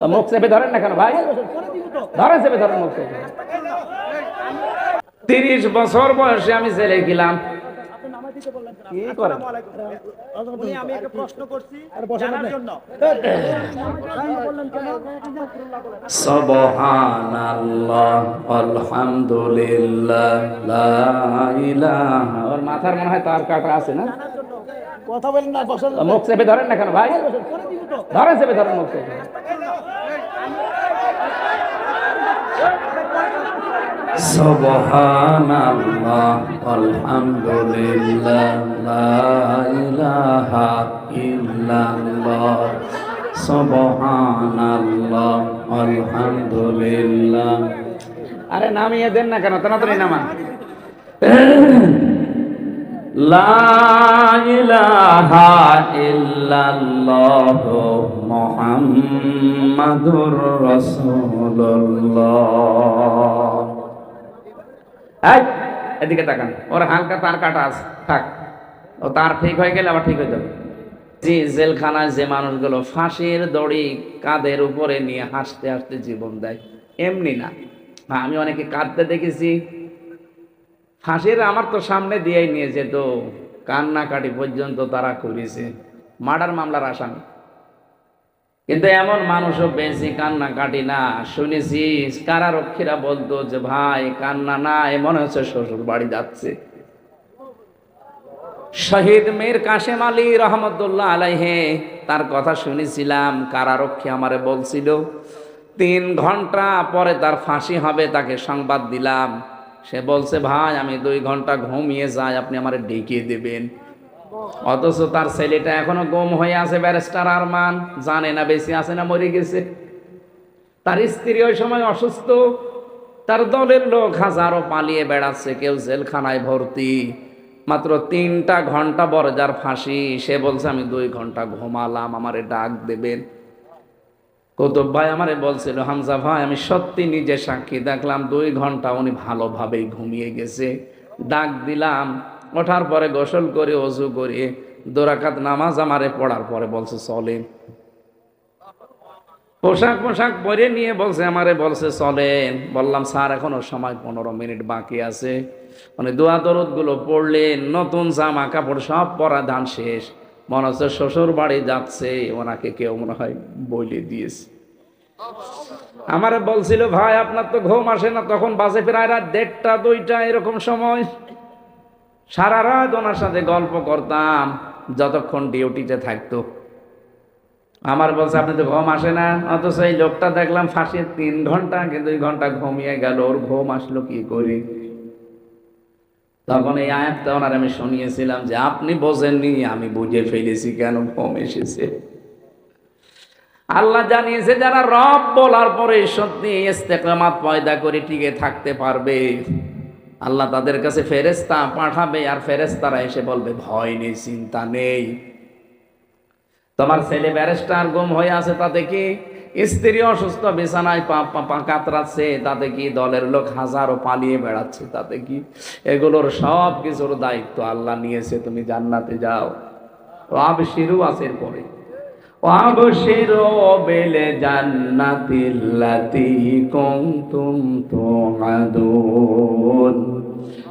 মুখ চেপে ধরেন না কেন ভাই? ধরেন, চেপে ধরেন মুখ চেপে। 30 বছর বয়সে আমি জেলে গেলাম। কি করেন? আমি একটা প্রশ্ন করছি জানার জন্য। সুবহানাল্লাহ আলহামদুলিল্লাহ লা ইলাহা। ওর মাথার মনে হয় তার কাটা আছে না? কথা বলেন না, বসেন। মুখ চেপে ধরেন না কেন ভাই? ধরেন, চেপে ধরেন মুখ চেপে। সুবহানাল্লাহ আলহামদুলিল্লাহ লা ইলাহা ইল্লাল্লাহ সুবহানাল্লাহ আলহামদুলিল্লাহ। আরে নামিয়ে দেন না কেন? তাড়াতাড়ি নামান। লা ইলাহা ইল্লাল্লাহ মুহাম্মাদুর রাসূলুল্লাহ। এই এদিকে তাকান, ওর হালকা তার কাটা আছে, থাক। ও তার ঠিক হয়ে গেলে আবার ঠিক হয়ে যাবে। জি, জেলখানায় যে মানুষগুলো ফাঁসির দড়ি কাঁধের উপরে নিয়ে হাসতে হাসতে জীবন দেয়, এমনি না। আমি অনেকে কাঁদতে দেখেছি। ফাঁসির আমার তো সামনে দিয়েই নিয়ে যেত, কান্নাকাটি পর্যন্ত তারা করেছে, মার্ডার মামলার আসামি। কিন্তু এমন মানুষও বেশি কান্নাকাটি না। শুনেছি কারারক্ষীরা বলতো যে ভাই কান্না না, মনে হচ্ছে শ্বশুর বাড়ি যাচ্ছে। শহীদ মীর কাশেম আলী রহমতুল্লাহ আলাইহে তার কথা শুনেছিলাম। কারারক্ষী আমারে বলছিল 3 ঘন্টা পরে তার ফাঁসি হবে, তাকে সংবাদ দিলাম। সে বলছে ভাই আমি 2 ঘন্টা ঘুমিয়ে যাই, আপনি আমারে ডেকে দেবেন। অথচ তার ছেলেটা এখনো গুম হয়ে আছে, ব্যারিস্টার আরমান, জানে না বেঁচে আছে না মরে গেছে। তার স্ত্রী ওই সময় অসুস্থ, তার দলের লোক হাজারো পালিয়ে বেড়াচ্ছে, কেউ জেলখানায় ভর্তি। মাত্র 3টা ঘন্টা পরে যার ফাঁসি, সে বলছে আমি 2 ঘন্টা ঘুমালাম, আমারে ডাক দেবেন। কুতুব ভাই আমারে বলছিল হামজা ভাই আমি সত্যি নিজে সাক্ষী দেখলাম 2 ঘন্টা উনি ভালোভাবেই ঘুমিয়ে গেছে। ডাক দিলাম, ওঠার পরে গোসল করে ওযু করে 2 রাকাত নামাজ আমারে পড়ার পরে বলছে চলেন। পোশাক পরে নিয়ে বলছে আমারে বলছে চলেন। বললাম স্যার এখনো সময় 15 মিনিট বাকি আছে। মানে দোয়া দরুদ গুলো পড়লেন, নতুন জামা কাপড় সব পরা ধান শেষ, মনে হচ্ছে শ্বশুর বাড়ি যাচ্ছে, ওনাকে কেউ মনে হয় বলে দিয়েছে। আমারে বলছিল ভাই আপনার তো ঘুম আসে না, তখন বাজে প্রায় রাত 1:30 2টা এরকম সময়। সারা রাত ওনার সাথে গল্প করতাম যতক্ষণ ডিউটিতে থাকতো। আমার বলছে আপনি তো ঘুম আসে না, অথচ এই লোকটা দেখলাম ফাঁসির 3 ঘন্টা আগে 2 ঘন্টা ঘুমিয়ে গেল, ওর ঘুম আসলো কি করে? তখন এই আয়াতটা ওনার আমি শুনিয়েছিলাম যে আপনি বোঝেননি, আমি বুঝে ফেলেছি কেন ঘুম এসেছে। আল্লাহ জানিয়েছে যারা রব বলার পরে সত্যি ইস্তেকামাত পয়দা করে টিকে থাকতে পারবে, আল্লাহ তাদের কাছে ফেরেশতা পাঠাবে, আর ফেরেশতারা এসে বলবে ভয় নেই, চিন্তা নেই। তোমার ছেলে ব্যারিস্টার গুম হয়ে আছে, তাতে কি? স্ত্রী অসুস্থ বিছানায় কাতরাচ্ছে, তাতে কি? দলের লোক হাজারো পালিয়ে বেড়াচ্ছে, তাতে কি? এগুলোর সব কিছুর দায়িত্ব আল্লাহ নিয়েছে, তুমি জান্নাতে যাও। আবশিরু আছে পরে, আবশিরু বিল জান্নাতিল্লাতী কুনতুম তুআদুন।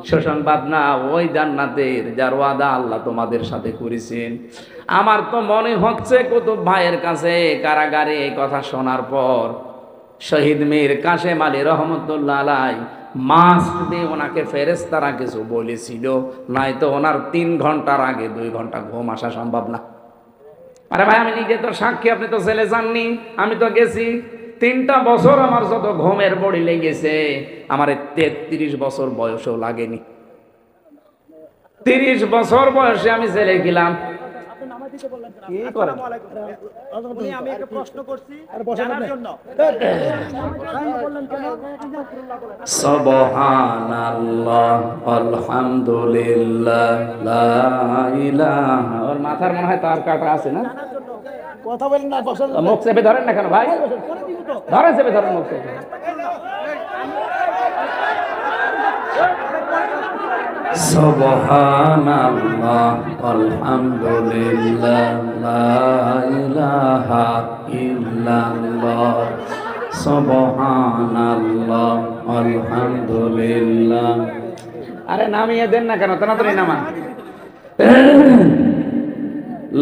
সুসংবাদ না ওই জান্নাতের যার ওয়াদা আল্লাহ তোমাদের সাথে করেছেন। আমার তো মনে হচ্ছে কুতুব ভাইয়ের কাছে কারাগারে এই কথা শোনার পর শহীদ মীর কাশেম আলী রহমতুল্লাহ আলাই মাস্ট দিয়ে ওনাকে ফেরেশতারা কিছু বলেছিল, নয়তো ওনার 3 ঘন্টার আগে 2 ঘন্টা ঘুম আসা সম্ভব না। আরে ভাই আমি নিজে তো সাক্ষী, আপনি তো জেলে যাননি, আমি তো গেছি। 3টা বছর আমার যত ঘুমের বড়ি লেগেছে, আমার 33 বছর বয়সও লাগেনি। 30 বছর বয়সে আমি জেলে গেলাম। কি করেন? আমি একটা প্রশ্ন করছি জানার জন্য। সুবহানাল্লাহ আলহামদুলিল্লাহ লা ইলাহা। ওর মাথার মনে হয় তার কাটা আছে না? কথা বলেন না, বসেন। মুখ চেপে ধরেন না কেন ভাই? ধরেন, চেপে ধরেন মুখ চেপে। সুবহানাল্লাহ আলহামদুলিল্লাহ লা ইলাহা ইল্লাল্লাহ সুবহানাল্লাহ আলহামদুলিল্লাহ। আরে নামিয়ে দেন না কেন, তাড়াতাড়ি নামান।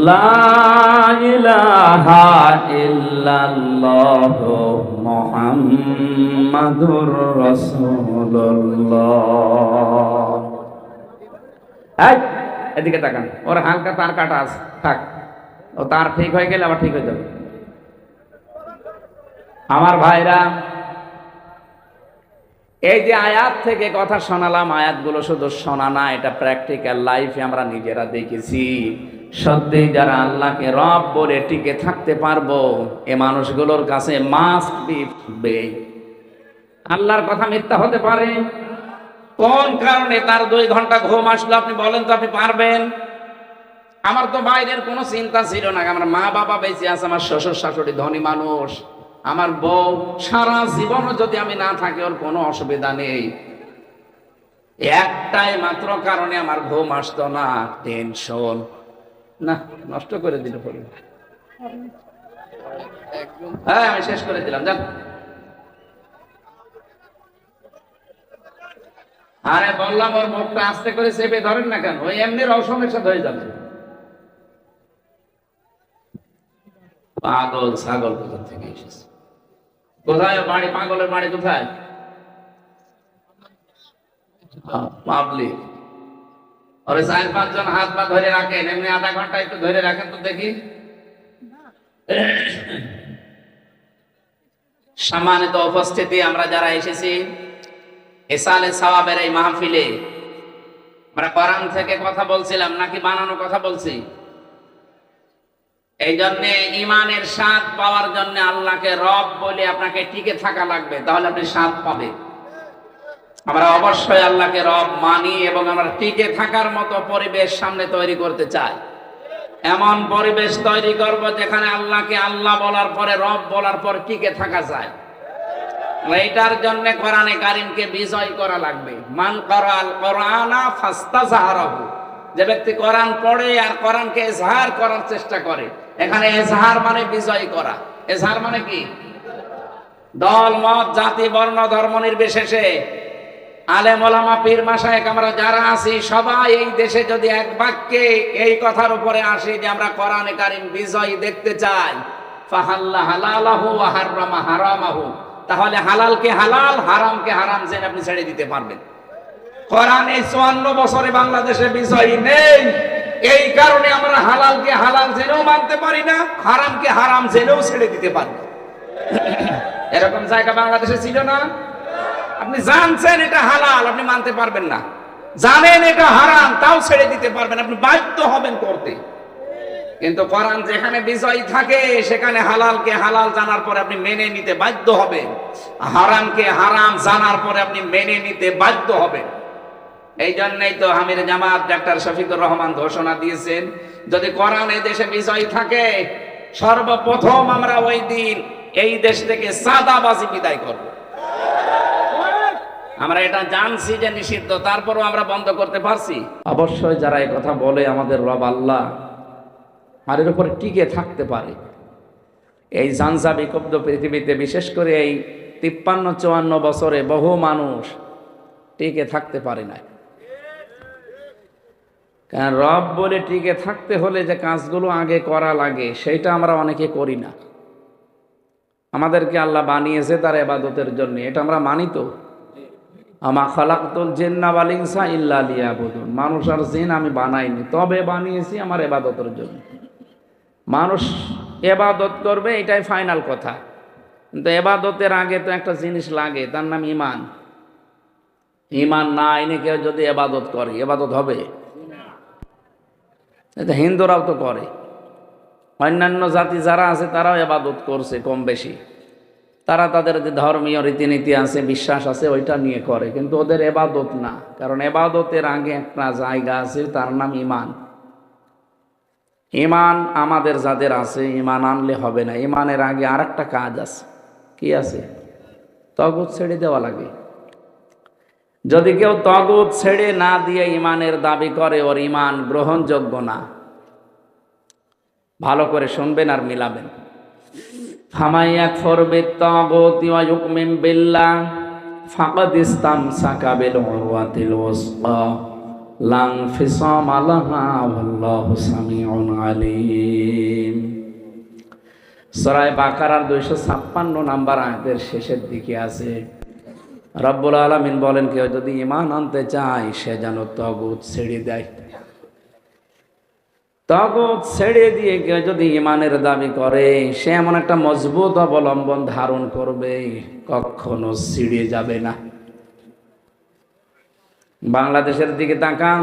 লা ইলাহা ইল্লাল্লাহ মুহাম্মাদুর রাসূলুল্লাহ। এই এদিকে তাকান, ওর হালকা তার কাটা আছে, থাক, ও তার ঠিক হয়ে গেলে আবার ঠিক হয়ে যাবে। আমার ভাইরা, এই যে আয়াত থেকে কথা শোনালাম, আয়াতগুলো শুধু শোনা না, এটা প্র্যাকটিক্যাল লাইফে আমরা নিজেরা দেখেছি। সত্যি যারা আল্লাহকে রব বলে টিকে থাকতে পারবো, এ মানুষগুলোর কাছে মাস্ট বি আল্লাহর কথা মিথ্যা হতে পারে? কোন কারণে তার 2 ঘন্টা ঘুম আসলো আপনি বলেন তো, আপনি পারবেন? আমার তো বাইরের কোনো চিন্তা ছিল না, আমার মা বাবা বেঁচে আছে, আমার শ্বশুর শাশুড়ি ধনী মানুষ, আমার বউ, সারা জীবনও যদি আমি না থাকি ওর কোনো অসুবিধা নেই। একটাই মাত্র কারণে আমার ঘুম আসতো না, টেনশন। না, নষ্ট করে দিল পরে। হ্যাঁ, আমি শেষ করে দিলাম, যান। আরে বললাম ওর মুখটা আস্তে করে চেপে ধরেন না কেন, ওই এমনি রসমের সাথে হয়ে যাবে। পাগল ছাগল কোথা থেকে এসেছে? কোথায় বাড়ি? পাগলের বাড়ি কোথায়? পাবলিক। ওরে 4-5 জন হাত পা ধরে রাখেন, এমনি আধা ঘন্টা একটু ধরে রাখেন তো দেখি। সম্মানিত উপস্থিতি, আমরা যারা এসেছি ইসালে সওয়াবের এই মাহফিলে, আমরা কোরআন থেকে কথা বলছিলাম নাকি বানানো কথা বলছি? এই জন্য ইমানের স্বাদ পাওয়ার জন্য আল্লাহকে রব বলে আপনাকে টিকে থাকা লাগবে, তাহলে আপনি স্বাদ পাবেন। আমরা অবশ্যই আল্লাহকে রব মানি এবং আমরা টিকে থাকার মতো পরিবেশ সামনে তৈরি করতে চাই। এমন পরিবেশ তৈরি করব যেখানে আল্লাহকে আল্লাহ বলার পরে, রব বলার পর টিকে থাকা যায়। এইটার জন্য কোরআনে কারিমকে বিজয় করা লাগবে। মান কারাল কোরআনা ফাস্তাযহারাহু, যে ব্যক্তি কোরআন পড়ে আর কোরআনকে ইজহার করার চেষ্টা করে। এখানে ইজহার মানে বিজয় করা। ইজহার মানে কি? দল মত জাতি বর্ণ ধর্ম নির্বিশেষে আলেম ওলামা পীর মাশায়েখ আমরা যারা আছি সবাই এই দেশে যদি এক বাক্যে এই কথার উপরে আসি যে আমরা কোরআনে কারিম বিজয় দেখতে চাই, ফাহাল্লা হালালাহু ওয়া হাররামা হারামাহু, তাহলে হালালকে হালাল, হারামকে হারাম জেনে আপনি ছেড়ে দিতে পারবেন। কোরআনে 54 বছরে বাংলাদেশে বিজয় নেই, এই কারণে আমরা হালালকে হালাল জেনেও মানতে পারি না, হারামকে হারাম জেনেও ছেড়ে দিতে পারি না। এরকম জায়গা বাংলাদেশে ছিল না? আপনি জানছেন এটা হালাল, আপনি মানতে পারবেন না, জানেন এটা হারাম, তাও ছেড়ে দিতে পারবেন, আপনি বাধ্য হবেন করতে। কিন্তু কোরআন যেখানে বিজয় থাকে সেখানে হালালকে হালাল জানার পরে আপনি মেনে নিতে বাধ্য হবেন, হারামকে হারাম জানার পরে আপনি মেনে নিতে বাধ্য হবেন। এই জন্যই তো আমির জামাত ডাক্তার শফিকুর রহমান ঘোষণা দিয়েছেন, যদি কোরআন এই দেশে বিজয় থাকে, সর্বপ্রথম আমরা ওই দিন এই দেশ থেকে সাদাবাজি বিদায় করব। আমরা এটা জানছি যে নিষিদ্ধ, তারপরও আমরা বন্ধ করতে পারছি। অবশ্যই যারা এই কথা বলে আমাদের রব আল্লাহ আর এর উপরে টিকে থাকতে পারে, এই ঝঞ্ঝা বিক্ষুব্ধ পৃথিবীতে বিশেষ করে এই 53-54 বছরে বহু মানুষ টিকে থাকতে পারে না। কারণ রব বলে টিকে থাকতে হলে যে কাজগুলো আগে করা লাগে সেটা আমরা অনেকে করি না। আমাদেরকে আল্লাহ বানিয়েছে তার ইবাদতের জন্য, এটা আমরা মানি তো। আমা খালাকতুল জিন্না ওয়াল ইনসা ইল্লা লিয়াবুদুন, মানুষ আর জিন আমি বানাইনি, তবে বানিয়েছি আমার ইবাদতের জন্য। মানুষ ইবাদত করবে এটাই ফাইনাল কথা, কিন্তু ইবাদতের আগে তো একটা জিনিস লাগে, তার নাম ঈমান। ঈমান না এনে কেউ যদি ইবাদত করে, ইবাদত হবে? এটা হিন্দুরাও তো করে, অন্যান্য জাতি যারা আছে তারাও ইবাদত করছে কম বেশি, তারা তাদের যে ধর্মীয় রীতিনীতি আছে, বিশ্বাস আছে, ওইটা নিয়ে করে, কিন্তু ওদের ইবাদত না। কারণ ইবাদতের আগে একটা জায়গা আছে, তার নাম ঈমান। ঈমান আমাদের যাদের আছে, ঈমান আনলে হবে না, ঈমানের আগে আর একটা কাজ আছে। কি আছে? তাগুত ছেড়ে দেওয়া লাগে। যদি কেউ তগুত ছেড়ে না দিয়ে ইমানের দাবি করে, ওর ইমান গ্রহণযোগ্য না। ভালো করে শুনবেন আর মিলাবেন। ফামান ইয়াকফুর বিত-তাগুতি ওয়া ইউমিন বিল্লাহ ফাকাদ ইসতামসাকা বিল উরওয়াতিল ওয়াসকা লা ইনফিসামা লাহা ওয়াল্লাহু সামিউন আলীম। সূরা বাকারার 256 নম্বর আয়াতের শেষের দিকে আছে, রব্বুল আলামিন বলেন, কেউ যদি ঈমান আনতে চায় সে যেন তাগুত ছেড়ে দেয়। তাগুত ছেড়ে দিয়ে কেউ যদি ঈমানের দাবি করে, সে এমন একটা মজবুত অবলম্বন ধারণ করবে, কখনো ছিঁড়ে যাবে না। বাংলাদেশের দিকে তাকান,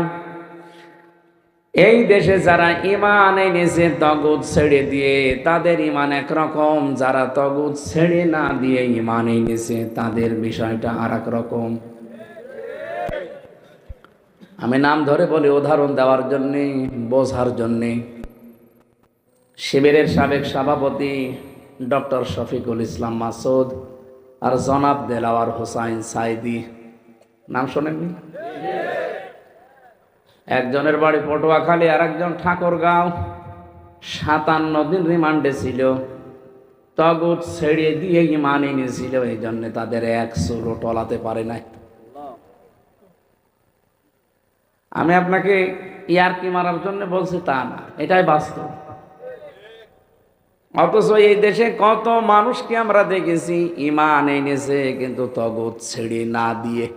এই দেশে যারা ঈমান এনেছে তাগুত ছেড়ে দিয়ে, তাদের ঈমান একরকম। যারা তাগুত ছেড়ে না দিয়ে ঈমান এনেছে, তাদের বিষয়টা আর এক রকম। আমি নাম ধরে বলি উদাহরণ দেওয়ার জন্যে, বোঝার জন্যে। শিবিরের সাবেক সভাপতি ডক্টর শফিকুল ইসলাম মাসুদ আর জনাব দেলাওয়ার হোসাইন সাইদি, নাম শোনেননি? একজনের বাড়ি পটুয়াখালী আর একজন ঠাকুরগাঁও। 57 দিন রিমান্ডে ছিল, তাগুত ছেড়ে দিয়ে ঈমান এনেছিল, এই জন্য তাদের 1 চুলও টলাতে পারে নাই। আমি আপনাকে ইয়ারকি মারার জন্য বলছি তা না, এটাই বাস্তব। অথচ এই দেশে কত মানুষকে আমরা দেখেছি ঈমান এনেছে কিন্তু তাগুত ছেড়ে না দিয়ে,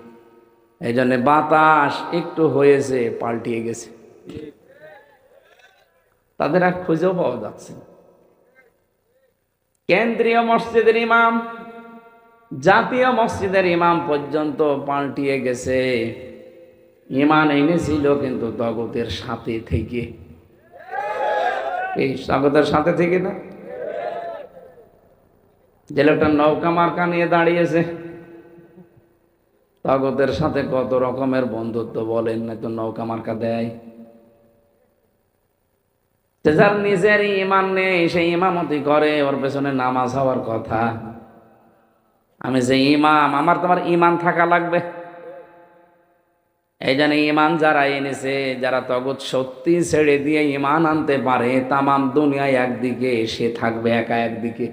এই জন্য বাতাস একটু হয়েছে পাল্টিয়ে গেছে, তাদের আর খুঁজেও পাওয়া যাচ্ছে। কেন্দ্রীয় মসজিদের ইমাম, জাতীয় মসজিদের ইমাম পর্যন্ত পাল্টিয়ে গেছে। ঈমান এনেছিল কিন্তু তাগুতের সাথে থেকে। এই তাগুতের সাথে থেকে না, যে লোকটা নৌকা মার্কা নিয়ে দাঁড়িয়েছে, তাগুতের সাথে কত রকমের বন্ধুত্ব বলেন না, তো নৌকা মার্কা দেয়। যার নিজের ঈমান নেই সে ইমামতি করে, ওর পেছনে নামাজ হওয়ার কথা। আমি যে ইমাম, আমার তোমার ঈমান থাকা লাগবে। এই জন্য ঈমান যারা এনেছে, যারা তাগুত সত্যি ছেড়ে দিয়ে ঈমান আনতে পারে, তামাম দুনিয়ায় একদিকে, সে থাকবে একা একদিকে।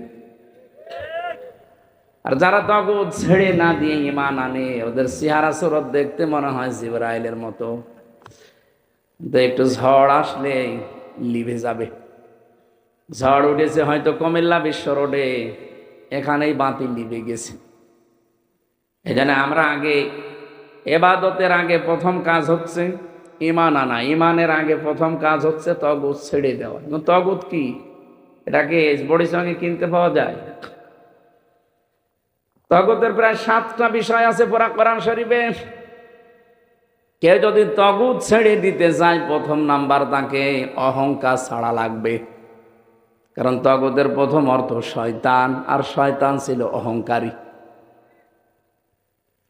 আর যারা তাগুত ছেড়ে না দিয়ে ঈমান আনে, ওদের চেহারা সুরত দেখতে মনে হয় জিবরাইলের মতো, কিন্তু একটু ঝড় আসলে লিভে যাবে। ঝড় উঠেছে হয়তো কুমিল্লা বিশ্ব রোডে, এখানেই বাতি লিভে গেছে। এই জন্য আমরা আগে, এবাদতের আগে প্রথম কাজ হচ্ছে ঈমান আনা, ঈমানের আগে প্রথম কাজ হচ্ছে তাগুত ছেড়ে দেওয়া। তাগুত কি, এটাকে বড়ির সঙ্গে কিনতে পাওয়া যায়? তাগুতের প্রায় 7টা বিষয় আছে পুরা কোরআন শরীফে। কেউ যদি তাগুত ছেড়ে দিতে চায়, প্রথম নাম্বার তাকে অহংকার ছাড়া লাগবে। কারণ তাগুতের প্রথম অর্থ শয়তান, আর শয়তান ছিল অহংকারী।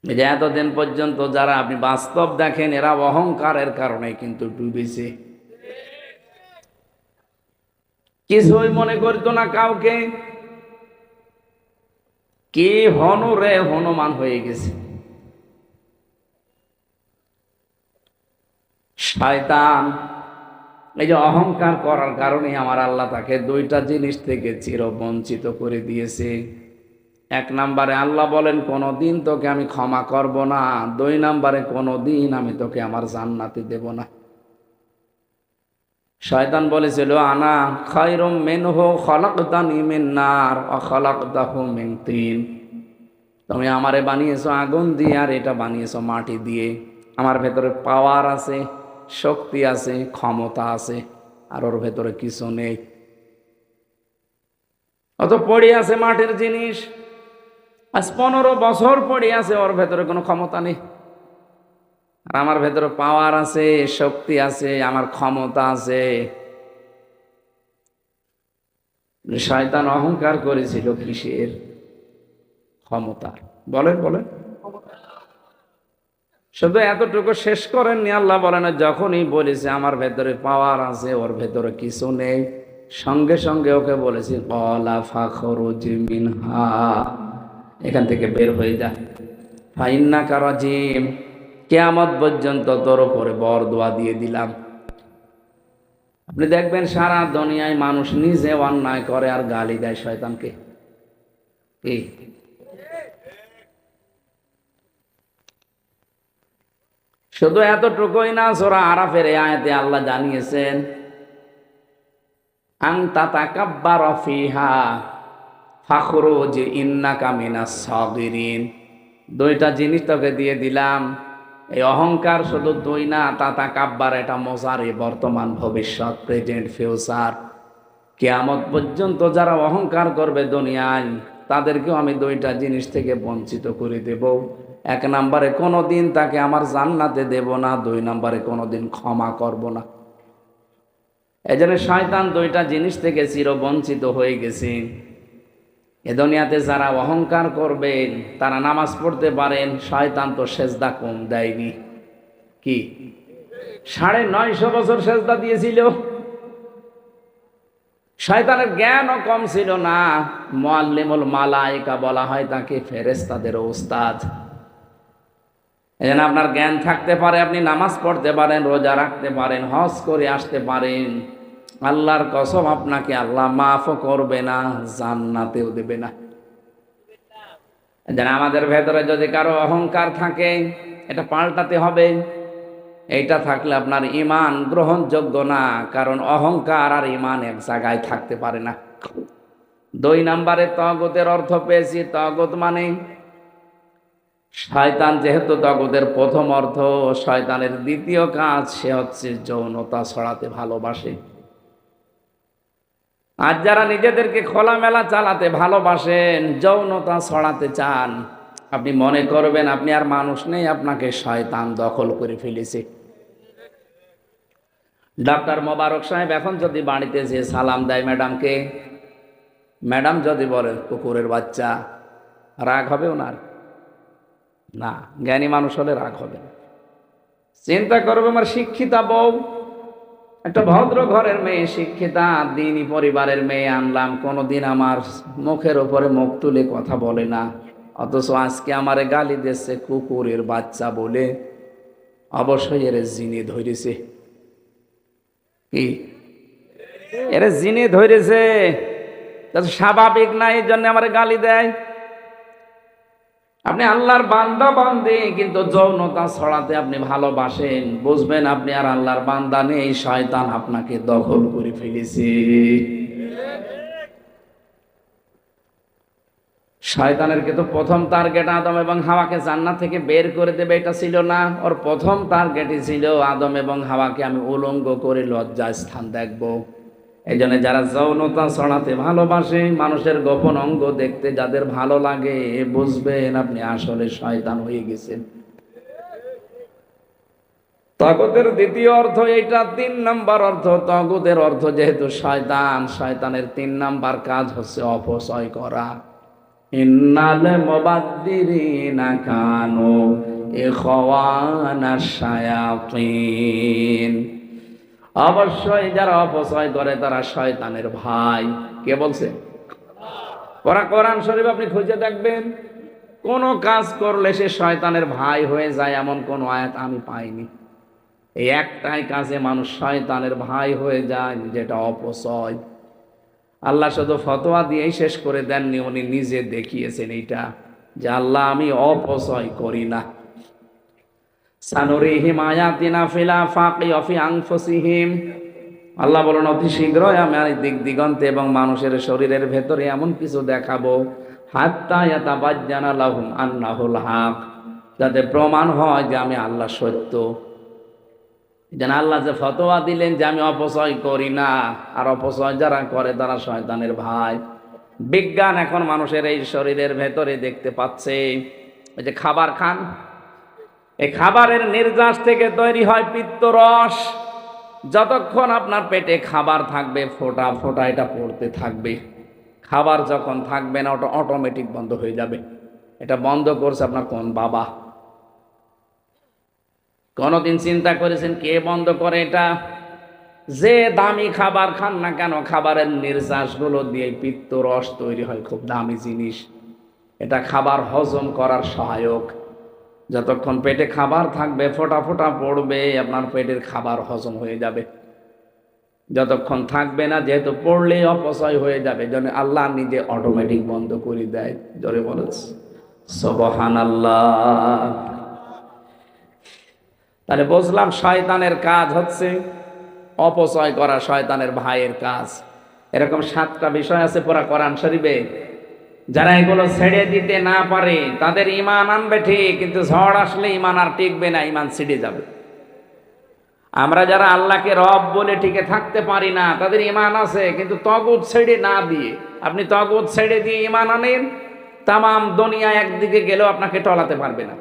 এই যে এতদিন পর্যন্ত যারা আপনি বাস্তব দেখেন, এরা অহংকারের কারণে কিন্তু ডুবেছে। কিছুই মনে করতো না কাউকে, কি হনুরে হনুমান হয়ে গেছে। শয়তান এই যে অহংকার করার কারণে আমার আল্লাহ তাকে 2টা জিনিস থেকে চিরবঞ্চিত করে দিয়েছে। 1 নম্বরে আল্লাহ বলেন, কোনোদিন তোকে আমি ক্ষমা করব না। 2 নম্বরে, কোনোদিন আমি তোকে আমার জান্নাতে দেব না। শয়তান বলেছিল, আনা খায়রুম মিনহু খলাকতানি মিন নার ওয়া খলাকতাহু মিন তিন। তুমি আমারে বানিয়েছো আগুন দিয়ে, আর এটা বানিয়েছো মাটি দিয়ে। আমার ভেতরে পাওয়ার আছে, শক্তি আছে, ক্ষমতা আছে, আর ওর ভেতরে কিছু নেই। অত পড়ে আছে মাটির জিনিস, আজ 15 বছর পড়ে আছে, ওর ভেতরে কোনো ক্ষমতা নেই। আর আমার ভেতরে পাওয়ার আছে, শক্তি আছে, আমার ক্ষমতা আছে। শয়তান অহংকার করেছিল কিসের? ক্ষমতার। বলেন বলেন, শুধু এতটুকু শেষ করেননি। আল্লাহ বলেন, যখনই বলেছে আমার ভেতরে পাওয়ার আছে, ওর ভেতরে কিছু নেই, সঙ্গে সঙ্গে ওকে বলেছি ক্বালা ফাখরুজ মিনহা, এখান থেকে বের হয়ে যা, ফাইন্নাকা রাজিম, কিয়ামত পর্যন্ত তোর উপরে বরদোয়া দিয়ে দিলাম। আপনি দেখবেন সারা দুনিয়ায় মানুষ নিজে অন্যায় করে আর গালি দেয় শয়তানকে। কি শুধু এতটুকুই না, সূরা আরাফের এই আয়াতে আল্লাহ জানিয়েছেন আন তাতাকাব্বারা ফিহা ফাখরুজ ইন্নাকা মিনাস সাগিরিন। দুইটা জিনিস তোকে দিয়ে দিলাম। এই অহংকার শুধু দুই না, তাতাকাব্বার এটা মোজারে, বর্তমান ভবিষ্যৎ, প্রেজেন্ট ফিউচার। কিয়ামত পর্যন্ত যারা অহংকার করবে দুনিয়ায়, তাদেরকেও আমি দুইটা জিনিস থেকে বঞ্চিত করে দেব। এক নম্বরে কোনোদিন তাকে আমার জান্নাতে দেব না, দুই নম্বরে কোনোদিন ক্ষমা করব না। এজন্য শয়তান দুইটা জিনিস থেকে চিরবঞ্চিত হয়ে গেছে। এ দুনিয়াতে যারা অহংকার করবেন তারা নামাজ পড়তে পারেন, শয়তান তো সেজদা কম দেয়নি। কি 950 বছর সেজদা দিয়েছিল। শয়তানের জ্ঞানও কম ছিল না। মুআল্লিমুল মালায়েকা বলা হয় তাকে, ফেরেশতাদের ওস্তাদ। এজন্য আপনার জ্ঞান থাকতে পারে, আপনি নামাজ পড়তে পারেন, রোজা রাখতে পারেন, হজ করে আসতে পারেন, আল্লাহর কসম আপনাকে আল্লাহ মাফও করবে না, জান্নাতেও দেবে না। যেন আমাদের ভেতরে যদি কারো অহংকার থাকে, এটা পাল্টাতে হবে। এইটা থাকলে আপনার ঈমান গ্রহণযোগ্য না, কারণ অহংকার আর ঈমান এক জায়গায় থাকতে পারে না। 2 নম্বরে তাগুতের অর্থ পেয়েছি। তাগুত মানে শয়তান, যেহেতু তাগুতের প্রথম অর্থ, শয়তানের দ্বিতীয় কাজ সে হচ্ছে যৌনতা ছড়াতে ভালোবাসে। আর যারা নিজেদেরকে খোলামেলা চালাতে ভালোবাসেন, যৌনতা ছড়াতে চান, আপনি মনে করবেন আপনি আর মানুষ নেই, আপনাকে শয়তান দখল করে ফেলেছে। ডাক্তার মোবারক সাহেব এখন যদি বাড়িতে যে সালাম দেয় ম্যাডামকে, ম্যাডাম যদি বলেন কুকুরের বাচ্চা, রাগ হবে ওনার? না। জ্ঞানী মানুষ হলে রাগ হবে না। চিন্তা করবে আমার শিক্ষিতা বউ, একটা ভদ্র ঘরের মেয়ে, শিক্ষিতা দ্বীনি পরিবারের মেয়ে আনলাম, কোনোদিন আমার মুখের উপরে মুখ তুলে কথা বলে না, অথচ আজকে আমারে গালি দিচ্ছে কুকুরের বাচ্চা বলে। অবশ্যই এর জিনে ধরেছে। কি এর জিনে ধরেছে? স্বাভাবিক না, এই জন্য আমার গালি দেয়। আপনি আল্লাহর বান্দা বান্দে, কিন্তু যৌনতা ছড়াতে আপনি ভালোবাসেন, বুঝবেন আপনি আর আল্লাহর বান্দা নেই, শয়তান আপনাকে দখল করে ফেলেছে। শয়তানের কিন্তু প্রথম টার্গেট আদম এবং হাওয়াকে জান্নাত থেকে বের করে দেবে, এটা ছিল না। ওর প্রথম টার্গেটই ছিল আদম এবং হাওয়াকে আমি উলঙ্গ করে লজ্জার স্থান দেখব। এই জন্য যারা যৌনতা ছড়াতে ভালোবাসে, মানুষের গোপন অঙ্গ দেখতে যাদের ভালো লাগে, বুঝবেন আপনি আসলে শয়তান হয়ে গেছেন। তাগুতের দ্বিতীয় অর্থ এইটা। 3 নম্বর অর্থ, তাগুতের অর্থ যেহেতু শয়তান, শয়তানের 3 নম্বর কাজ হচ্ছে অপচয় করা। ইন্নাল মুবাদ্দিরিনা কানু ইখওয়ানাশ শায়াতিন। অবশ্যই যারা অপচয় করে তারা শয়তানের ভাই। কে বলছে? কোরআন শরীফ আপনি খুঁজে দেখবেন, কোন কাজ করলে সে শয়তানের ভাই হয়ে যায় এমন কোন আয়াত আমি পাইনি। এই একটাই কাজে মানুষ শয়তানের ভাই হয়ে যায়, যেটা অপচয়। আল্লাহ শুধু ফতোয়া দিয়েই শেষ করে দেননি, উনি নিজে দেখিয়েছেন এইটা, যে আল্লাহ আমি অপচয় করি না। সানুরিহিম আয়াতিনা ফিল আফাকি ওয়া ফি আনফুসিহিম। আল্লাহ বলেন অতি শীঘ্রই আমি দিক দিগন্তে এবং মানুষের শরীরের ভেতরে এমন কিছু দেখাবো, হাত্তা ইয়াতাবাজ্জানা লাহুম আন্নাহুল হক, যাতে প্রমাণ হয় যে আমি আল্লাহ সত্য। যেন আল্লাহ যে ফতোয়া দিলেন যে আমি অপচয় করি না, আর অপচয় যারা করে তারা শয়তানের ভাই। বিজ্ঞান এখন মানুষের এই শরীরের ভেতরে দেখতে পাচ্ছে, ওই যে খাবার খান, এই খাবারের নির্যাস থেকে তৈরি হয় পিত্তরস। যতক্ষণ আপনার পেটে খাবার থাকবে, ফোঁটা ফোঁটা এটা পড়তে থাকবে। খাবার যখন থাকবে না, ওটা অটোমেটিক বন্ধ হয়ে যাবে। এটা বন্ধ করছে আপনার কোন বাবা? কোনদিন চিন্তা করেছেন কে বন্ধ করে এটা? যে দামি খাবার খান না কেন, খাবারের নির্যাসগুলো দিয়ে পিত্তরস তৈরি হয়, খুব দামি জিনিস। এটা খাবার হজম করার সহায়ক। যতক্ষণ পেটে খাবার থাকবে ফোঁটা ফোঁটা পড়বে, আপনার পেটের খাবার হজম হয়ে যাবে। যতক্ষণ থাকবে না, যেহেতু পড়লে অপচয় হয়ে যাবে, জন্য আল্লাহ নিজে অটোমেটিক বন্ধ করে দেয়। জোরে বলেছে সুবহানাল্লাহ। তাহলে বুঝলাম শয়তানের কাজ হচ্ছে অপচয় করা, শয়তানের ভাইয়ের কাজ। এরকম 7টা বিষয় আছে পুরা কোরআন শরীফে। যারা এগুলো ছেড়ে দিতে না পারে তাদের ঈমান আনবে ঠিক, কিন্তু ঝড় আসলে ঈমান আর টিকবে না, ঈমান ছিঁড়ে যাবে। আমরা যারা আল্লাহকে রব বলে টিকে থাকতে পারি না, তাদের ঈমান আছে, কিন্তু তাগুত ছেড়ে না দিয়ে, আপনি তাগুত ছেড়ে দিয়ে ঈমান আনেন, তামাম দুনিয়া একদিকে গেলেও আপনাকে টলাতে পারবে না।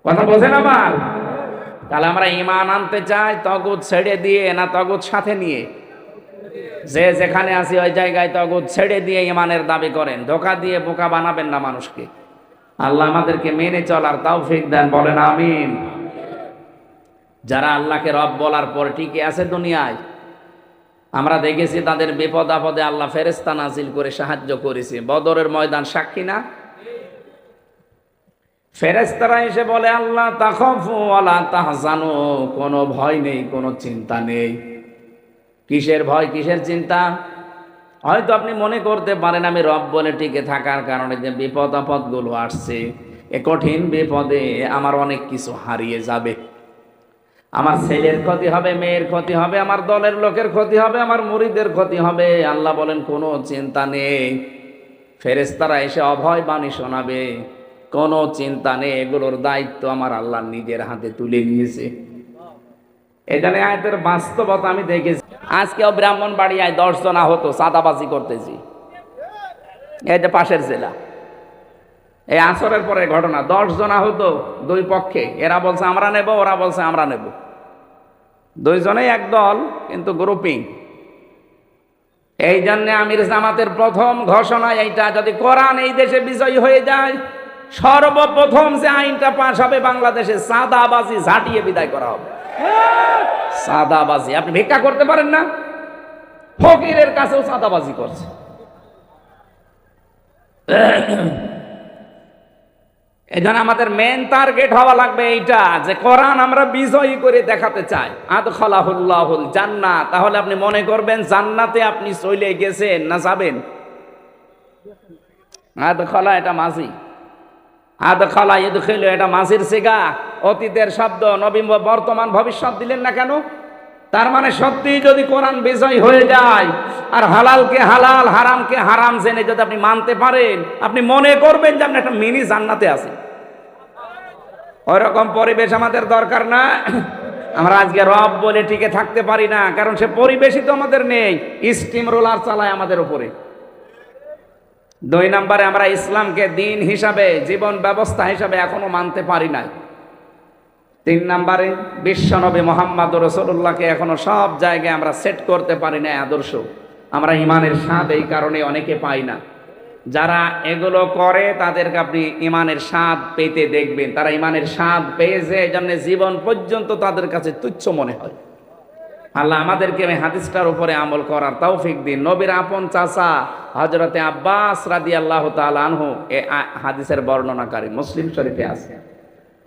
কথা বোঝেন আমার? তাহলে আমরা ঈমান আনতে চাই তাগুত ছেড়ে দিয়ে, না তাগুত সাথে নিয়ে? যে যেখানে আছি ওই জায়গায় তাগুত ছেড়ে দিয়ে ঈমানের দাবি করেন। ধোঁকা দিয়ে বোকা বানাবেন না মানুষকে। আল্লাহ আমাদেরকে মেনে চলার তৌফিক দেন, বলেন আমিন। যারা আল্লাহকে রব বলার পর টিকে আছে দুনিয়ায়, আমরা দেখেছি তাদের বিপদ আপদে আল্লাহ ফেরেশতা নাজিল করে সাহায্য করেছে। বদরের ময়দান সাক্ষী না? ফেরেশতারা এসে বলে, আল্লাহ তাখাফু ওয়ালা তাহজানু, কোনো ভয় নেই, কোনো চিন্তা নেই। কিসের ভয়, কিসের চিন্তা? হয়তো আপনি মনে করতে পারেন আমি রব বলে টিকে থাকার কারণে যে বিপদ আপদগুলো আসছে, এ কঠিন বিপদে আমার অনেক কিছু হারিয়ে যাবে। আমার ছেলের ক্ষতি হবে, মেয়ের ক্ষতি হবে, আমার দলের লোকের ক্ষতি হবে, আমার মুরিদের ক্ষতি হবে। আল্লাহ বলেন কোনো চিন্তা নেই। ফেরেশতারা এসে অভয় বাণী শোনাবে, কোনো চিন্তা নেই, এগুলোর দায়িত্ব আমার আল্লাহ নিজের হাতে তুলে নিয়েছে। এখানে আয়াতের বাস্তবতা আমি দেখেছি। আজকেও ব্রাহ্মণবাড়িয়ায় 10 জন আহত চাঁদাবাজি করতেছি, এই যে পাশের জেলা। এই আসরের পরে ঘটনা, 10 জন আহত দুই পক্ষে। এরা বলছে আমরা নেব, ওরা বলছে আমরা নেব। দুইজনেই এক দল, কিন্তু গ্রুপিং। এই জন্য আমির জামাতের প্রথম ঘোষণা এইটা, যদি কোরআন এই দেশে বিজয়ী হয়ে যায়, সর্বপ্রথম যে আইনটা পাশ হবে বাংলাদেশে, চাঁদাবাজি ঝাঁটিয়ে বিদায় করা হবে। চাঁদাবাজি, আপনি ভিক্ষা করতে পারেন না, ফকিরের কাছেও চাঁদাবাজি করছে। এই জন্য আমাদের মেন টার্গেট হওয়া লাগবে এইটা, যে কোরআন আমরা বিজয়ী করে দেখাতে চাই। আদখালাহুল্লাহুল জান্নাহ। তাহলে আপনি মনে করবেন জান্নাতে আপনি চলে গেছেন না যাবেন। আদখালা এটা মাঝি, আদখালা ইদখিলু এটা মাঝির সিগা, অতীতের শব্দ। নবী বর্তমান ভবিষ্যৎ দিলেন না কেন? তার মানে সত্যি যদি কোরআন বিজয় হয়ে যায়, আর হালালকে হালাল হারামকে হারাম জেনে যদি আপনি মানতে পারেন, আপনি মনে করবেন যে আপনি একটা মিনি জান্নাতে আছেন। ওইরকম পরিবেশ আমাদের দরকার না। আমরা আজকে রব বলে টিকে থাকতে পারি না, কারণ সে পরিবেশই তো আমাদের নেই। স্টিম রোলার চালায় আমাদের উপরে। 2 নম্বরে আমরা ইসলামকে দিন হিসাবে, জীবন ব্যবস্থা হিসাবে এখনো মানতে পারি না। 3 নম্বরে বিশ্বনবী মুহাম্মদ রাসূলুল্লাহকে এখনো সব জায়গায় আমরা সেট করতে পারি না আদর্শ। আমরা ইমানের স্বাদ এই কারণে অনেকে পাই না। যারা এগুলো করে তাদেরকে আপনি ইমানের স্বাদ পেতে দেখবেন, তারা ইমানের স্বাদ পেয়েছে, এই জন্য জীবন পর্যন্ত তাদের কাছে তুচ্ছ মনে হয়। আল্লাহ আমাদেরকে এই হাদিসটার উপরে আমল করার তৌফিক দিন। নবীর আপন চাচা হযরতে আব্বাস রাদিয়াল্লাহু তাআলা আনহু এই হাদিসের বর্ণনাকারী, মুসলিম শরীফে আছে।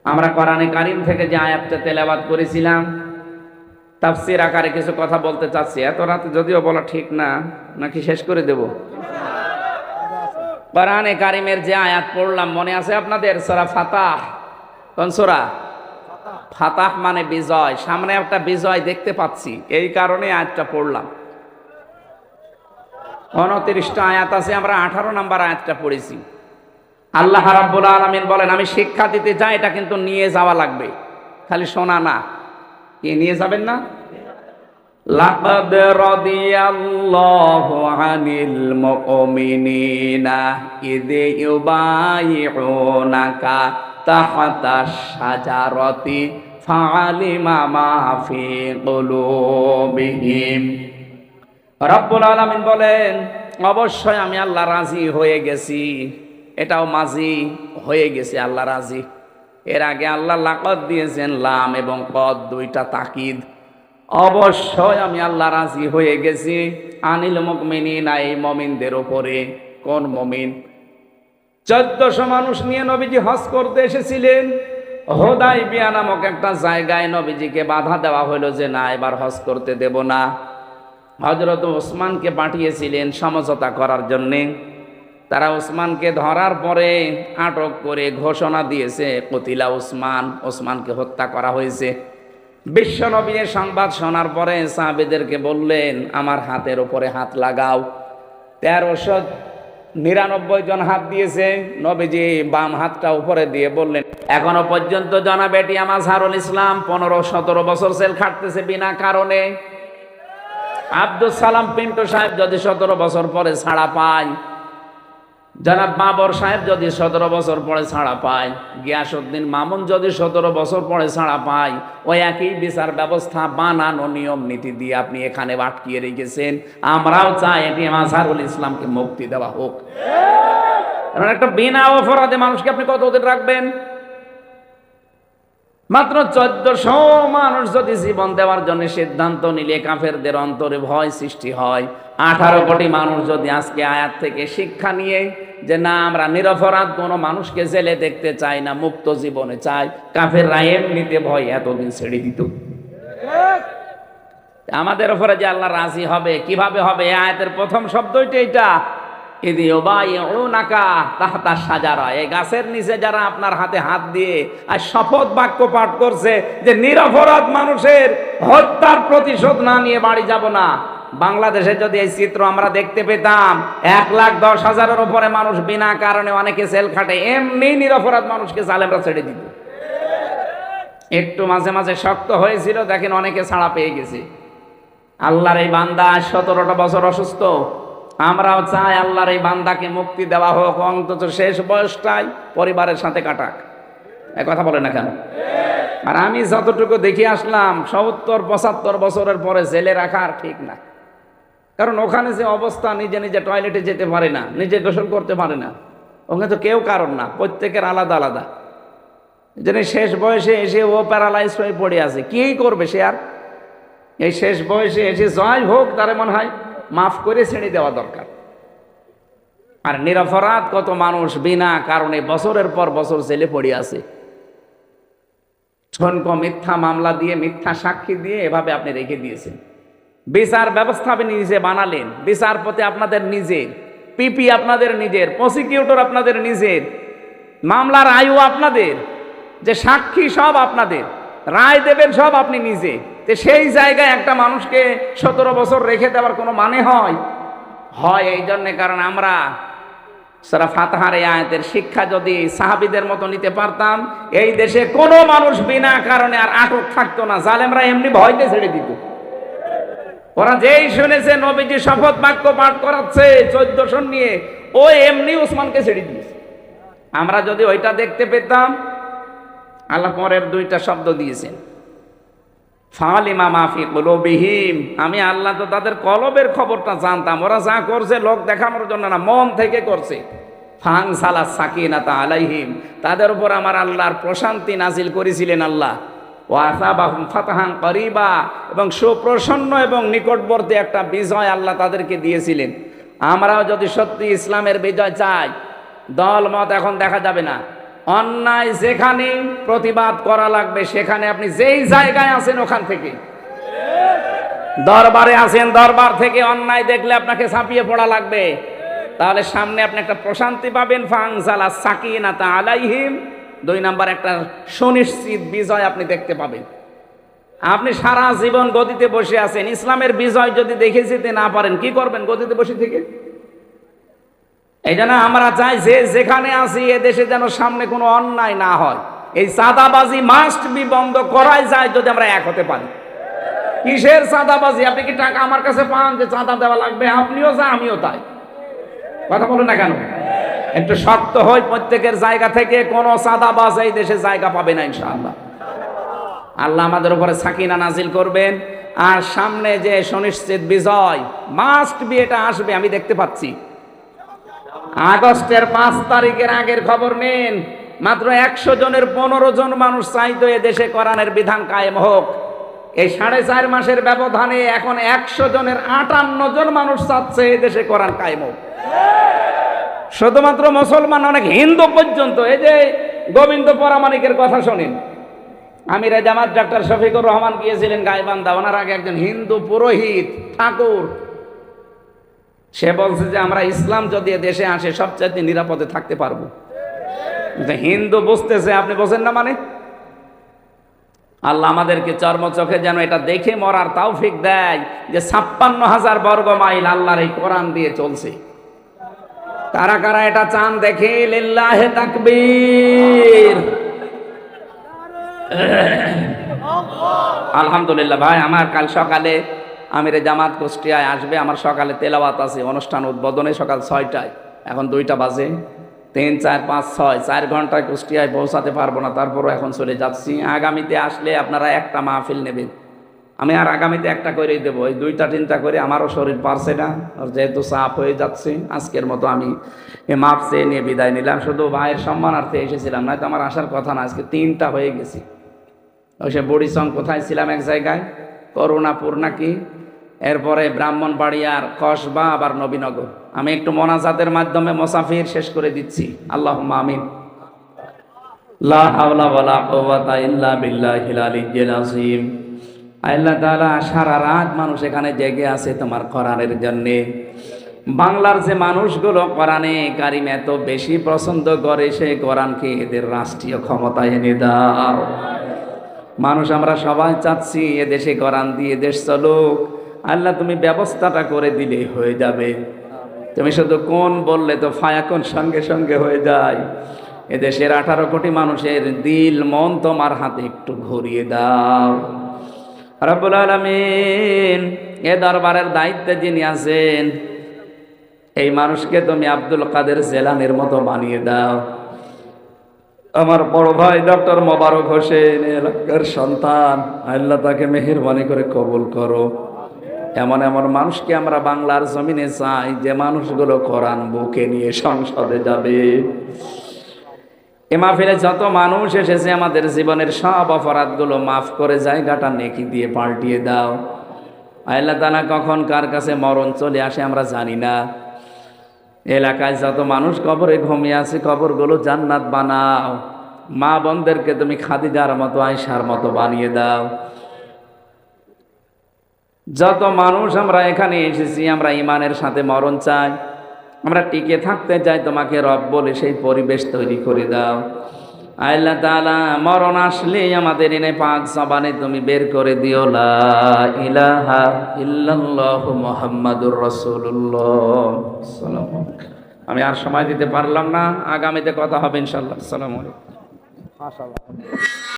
আমরা কোরআনে কারীম থেকে যে আয়াতটা তেলাওয়াত করেছিলাম, তাফসীর আকারে কিছু কথা বলতে চাচ্ছি। এত রাতে যদিও বলা ঠিক না, নাকি শেষ করে দেব? কোরআনে কারীমের যে আয়াত পড়লাম মনে আছে আপনাদের? সূরা ফাতাহ। কোন সূরা? ফাতাহ মানে বিজয়। সামনে একটা বিজয় দেখতে পাচ্ছি, এই কারণে আয়াতটা পড়লাম। 29টা আয়াত আছে, আমরা 18 নম্বর আয়াতটা পড়েছি। আল্লাহ রাব্বুল আলামিন বলেন, আমি শিক্ষা দিতে চাই, এটা কিন্তু নিয়ে যাওয়া লাগবে, খালি শোনা না। কি নিয়ে যাবেন না? লাকাদ রাদিয়াল্লাহু আনিল মুমিনিনা ইয ইউবাইউনাকা তাহতাশ শাজারাতি ফাআলিমা মা ফি কুলুবিহিম। রব্বুল আলামিন বলেন, অবশ্যই আমি আল্লাহ রাজি হয়ে গেছি। এটাও মাজি হয়ে গেছে, আল্লাহ রাজি। এর আগে আল্লাহ লাকাদ দিয়েছেন, লাম এবং কদ দুইটা তাকিদ। অবশ্যই আমি আল্লাহ রাজি হয়ে গেছি আনিল মুমিনিনা, এই মুমিনদের উপরে। কোন মুমিন? 1400 মানুষ নিয়ে নবীজি হজ করতে এসেছিলেন। হুদায়বিয়া নামক একটা জায়গায় নবীজিকে বাধা দেওয়া হলো যে না, এবার হজ করতে দেব না। হযরত ওসমানকে পাঠিয়েছিলেন সমঝোতা করার জন্যে। তারা ওসমানকে ধরার পরে আটক করে ঘোষণা দিয়েছে কতিলা ওসমান, ওসমানকে হত্যা করা হয়েছে। বিশ্বনবীর সংবাদ শোনার পরে সাহাবীদেরকে বললেন, আমার হাতের উপরে হাত লাগাও। 1399 জন হাত দিয়েছে। নবীজি বাম হাতটা উপরে দিয়ে বললেন, এখনো পর্যন্ত জনাব এটিএম আজহারুল ইসলাম 15-17 বছর জেল খাটতেছে বিনা কারণে। আব্দুল সালাম পিন্টু সাহেব যদি 17 বছর পরে ছাড়া পায়, জনাব বাবর সাহেব যদি 17 বছর পরে ছাড়া পায়, গিয়াসউদ্দিন মামুন যদি 17 বছর পরে ছাড়া পায়, ওই একই বিচার ব্যবস্থা বানানো নিয়ম নীতি দিয়ে আপনি এখানে আটকিয়ে রেখেছেন। আমরাও চাই এটিএম আজহারুল ইসলামকে মুক্তি দেওয়া হোক। কারণ একটা বিনা অপরাধে মানুষকে আপনি কতদিন রাখবেন? মাত্র 1400 মানুষ যদি জীবন দেওয়ার জন্য সিদ্ধান্ত নিলে কাফেরদের অন্তরে ভয় সৃষ্টি হয়, 18 কোটি মানুষ যদি আজকে আয়াত থেকে শিক্ষা নিয়ে যে না, আমরা নিরপরাধ কোনো মানুষকে জেলে দেখতে চাই না, মুক্ত জীবনে চাই, কাফেররা এমনিতে ভয় এতদিন ছেড়ে দিত। আমাদের উপরে যে আল্লাহ রাজি হবে, কিভাবে হবে? আয়াতের প্রথম শব্দটি এটা, ইদি ইউবাইউনাকা তাহতা শাজারা। এই গাছের নিচে যারা আপনার হাতে হাত দিয়ে আর শপথ বাক্য পাঠ করছে যে নিরপরাধ মানুষের হত্যার প্রতিশোধ না নিয়ে বাড়ি যাব না। বাংলাদেশে যদি এই চিত্র আমরা দেখতে পেতাম, 1,10,000-এর উপরে মানুষ বিনা কারণে অনেকে জেল খাটে, এমনি নিরপরাধ মানুষকে জালেমরা ছেড়ে দিত। একটু মাঝে মাঝে শক্ত হয়েছিল, দেখেন অনেকে ছাড়া পেয়ে গেছে। আল্লাহর এই বান্দা 17টা বছর অসুস্থ, আমরাও চাই আল্লাহর এই বান্দাকে মুক্তি দেওয়া হোক, অন্তত শেষ বয়সটাই পরিবারের সাথে কাটাক। এই কথা বলে না কেন? আর আমি যতটুকু দেখে আসলাম, 70-75 বছরের পরে জেলে রাখা আর ঠিক না। কারণ ওখানে যে অবস্থা, নিজে নিজে টয়লেটে যেতে পারে না, নিজে গোসল করতে পারে না, ওখানে তো কেউ কারণ না, প্রত্যেকের আলাদা আলাদা। যেন শেষ বয়সে এসে ও প্যারালাইজ হয়ে পড়ে আছে, কি করবে সে আর? এই শেষ বয়সে এসে জয় হোক, তারে মনে হয় মাফ করে ছেড়ে দেওয়া দরকার। আর নিরপরাধ কত মানুষ বিনা কারণে বছরের পর বছর জেলে পড়ে আছে। ঠনকো মিথ্যা মামলা দিয়ে, মিথ্যা সাক্ষী দিয়ে এভাবে আপনি রেখে দিয়েছেন। বিচার ব্যবস্থা আপনি নিজে বানালেন, বিচারপতি আপনাদের নিজের, পিপি আপনাদের নিজের, প্রসিকিউটর আপনাদের নিজের, মামলার আয়ু আপনাদের, যে সাক্ষী সব আপনাদের, রায় দেবেন সব আপনি নিজে। তো সেই জায়গায় একটা মানুষকে 17 বছর রেখে দেওয়ার কোনো মানে হয়? এই জন্যে, কারণ আমরা সূরা ফাতিহার এই আয়াতের শিক্ষা যদি সাহাবীদের মতো নিতে পারতাম, এই দেশে কোনো মানুষ বিনা কারণে আর আটক থাকতো না, জালেমরা এমনি ভয়তে ছেড়ে দিত। ওরা যেই শুনেছে নবীজি শপথ বাক্য পাঠ করাচ্ছে 1400 নিয়ে, ও এমনি ওসমানকে ছেড়ে দিয়েছে। আমরা যদি ওইটা দেখতে পেতাম, আল্লাহ পরের 2টা শব্দ দিয়েছেন, ফালিমা মাফি কুলুবিহিম। আমি আল্লাহ তো তাদের কলবের খবরটা জানতাম, ওরা যা করছে লোক দেখানোর জন্য না, মন থেকে করছে। ফাংসালা সাকিনাতা আলাইহিম, তাদের উপর আমার আল্লাহর প্রশান্তি নাজিল করেছিলেন আল্লাহ। ওয়াসাবাহুম ফাতহান করিবা, এবং সুপ্রসন্ন এবং নিকটবর্তী একটা বিজয় আল্লাহ তাদেরকে দিয়েছিলেন। আমরাও যদি সত্যি ইসলামের বিজয় চাই, দল মত এখন দেখা যাবে না। অন্যায় যেখানে প্রতিবাদ করা লাগবে, সেখানে আপনি যেই জায়গায় আছেন ওখান থেকে, দরবারে আছেন, দরবার থেকে অন্যায় দেখলে আপনাকে ছাপিয়ে পড়া লাগবে। তাহলে সামনে আপনি একটা প্রশান্তি পাবেন। ফাংসালা সাকিনাতা আলাইহিম, 2 নাম্বার একটা সুনিশ্চিত বিজয় আপনি দেখতে পাবেন। আপনি সারা জীবন গদিতে বসে আছেন, ইসলামের বিজয় যদি দেখে যেতে না পারেন, কি করবেন গদিতে বসে থেকে? এই জন্য আমরা চাই যে যেখানে আছি এ দেশে যেন সামনে কোনো অন্যায় না হয়। এই চাঁদাবাজি মাস্ট বি বন্ধ করাই যায় যদি আমরা এক হতে পারি। কিসের চাঁদাবাজি? আপনি কি টাকা আমার কাছে পান যে চাঁদা দেওয়া লাগবে? আপনিও যা, আমিও তাই। কথা বলুন না কেন? একটু শক্ত হই, প্রত্যেকের জায়গা থেকে কোনো চাঁদাবাজ এই দেশে জায়গা পাবে না ইনশাআল্লাহ। আল্লাহ আমাদের উপরে সাকিনা নাজিল করবেন। আর সামনে যে সুনিশ্চিত বিজয় মাস্ট বি, এটা আসবে, আমি দেখতে পাচ্ছি। আগস্টের 5 তারিখের আগের খবর নেন, মাত্র 100 জনের 15 জন মানুষ চাইতো এ দেশে কোরআনের বিধান কায়েম হোক। এই 4.5 মাসের ব্যবধানে এখন 100 জনের 58 জন মানুষ চাচ্ছে এ দেশে কোরআন কায়েম হোক। শুধুমাত্র মুসলমান, অনেক হিন্দু পর্যন্ত। এই যে গোবিন্দ পরামানিকের কথা শোনেন। আমিরে জামাত ডাক্তার শফিকুর রহমান গিয়েছিলেন গাইবান্ধা, ওনার আগে একজন হিন্দু পুরোহিত ঠাকুর, সে বলছে যে আমরা ইসলাম যদি দেশে আসে সবচাইতে নিরাপদে থাকতে পারবো। হিন্দু বুঝতেছে, আপনি বোঝেন না মানে। আল্লাহ আমাদেরকে চর্ম চোখে যেন এটা দেখে মরার তৌফিক দেয় যে 56,000 বর্গ মাইল আল্লাহর এই কোরআন দিয়ে চলছে। কারা কারা এটা চান দেখে লিল্লাহে তাকবীর। আলহামদুলিল্লাহ ভাই, আমার কাল সকালে আমিরে জামাত কুষ্টিয়ায় আসবে, আমার সকালে তেলাওয়াত আছে, অনুষ্ঠান উদ্বোধনে সকাল 6টায়, এখন 2টা বাজে। 3, 4, 5, 6 4 ঘন্টায় কুষ্টিয়ায় পৌঁছাতে পারবো না, তারপরও এখন চলে যাচ্ছি। আগামীতে আসলে আপনারা একটা মাহফিল নেবেন, আমি আর আগামীতে একটা করেই দেবো। ওই 2টা 3টা করে আমারও শরীর পারছে না, আর যেহেতু চাপ হয়ে যাচ্ছে, আজকের মতো আমি মাপ চেয়ে নিয়ে বিদায় নিলাম। শুধু ভাইয়ের সম্মানার্থে এসেছিলাম, নয়তো আমার আসার কথা না। আজকে 3টা হয়ে গেছি। ওই সে বড়িচং কোথায় ছিলাম এক জায়গায়, করুণাপুর নাকি, এরপরে ব্রাহ্মণবাড়িয়ার কসবা, আবার নবীনগর। আমি একটু মোনাজাতের মাধ্যমে মুসাফির শেষ করে দিচ্ছি। আল্লাহুম্মা আমিন। লা হাওলা ওয়ালা কুওয়াতা ইল্লা বিল্লাহিল আলিয়্যিল আযীম। আল্লাহ তাআলা সারা রাত মানুষ এখানে জেগে আছে তোমার কোরআনের জন্য। বাংলার যে মানুষগুলো কোরআনে কারিম এত বেশি পছন্দ করে, সেই কোরআনকে এদের রাষ্ট্রীয় ক্ষমতায় এনে দাও। মানুষ আমরা সবাই চাচ্ছি এদেশে কোরআন দিয়ে দেশ চলুক। আল্লাহ তুমি ব্যবস্থাটা করে দিলে হয়ে যাবে। তুমি শুধু কোন বললে তো ফায়াকুন সঙ্গে সঙ্গে হয়ে যায়। এদেশের 18 কোটি মানুষের দিল মন তোমার হাতে একটু ঘুরিয়ে দাও রব্বুল আলামিন। এ দরবারের দায়িত্বে যিনি আছেন, এই মানুষকে তুমি আব্দুল কাদের জেলানির মতো বানিয়ে দাও। আমার বড় ভাই ডক্টর মোবারক হোসেন এলাকার সন্তান, আল্লাহ তাকে মেহেরবানি করে কবুল করো। এমন এমন মানুষকে আমরা বাংলার জমিনে চাই, যে মানুষগুলো কোরআন বুকে নিয়ে সংসদে যাবে। এ মাহফিলে যত মানুষ এসেছে, আমাদের জীবনের সব অপরাধগুলো মাফ করে জায়গাটা নেকি দিয়ে পাল্টিয়ে দাও। আল্লাহ তাআলা কখন কার কাছে মরণ চলে আসে আমরা জানি না। এলাকায় যত মানুষ কবরে ঘুমিয়ে আছে, কবরগুলো জান্নাত বানাও। মা বোনদেরকে তুমি খাদিজার মতো, আয়েশার মতো বানিয়ে দাও। যত মানুষ আমরা এখানে এসেছি, আমরা ইমানের সাথে মরণ চাই, আমরা টিকে থাকতে চাই, তোমাকে রব বলে সেই পরিবেশ তৈরি করে দাও। আল্লাহ তাআলা মরণ আসলে আমাদের এনে পাক জবানে তুমি বের করে দিও লা ইলাহা ইল্লাল্লাহু মুহাম্মাদুর রাসূলুল্লাহ। আমি আর সময় দিতে পারলাম না, আগামীতে কথা হবে ইনশাআল্লাহ। আসসালামু আলাইকুম। মাশাআল্লাহ।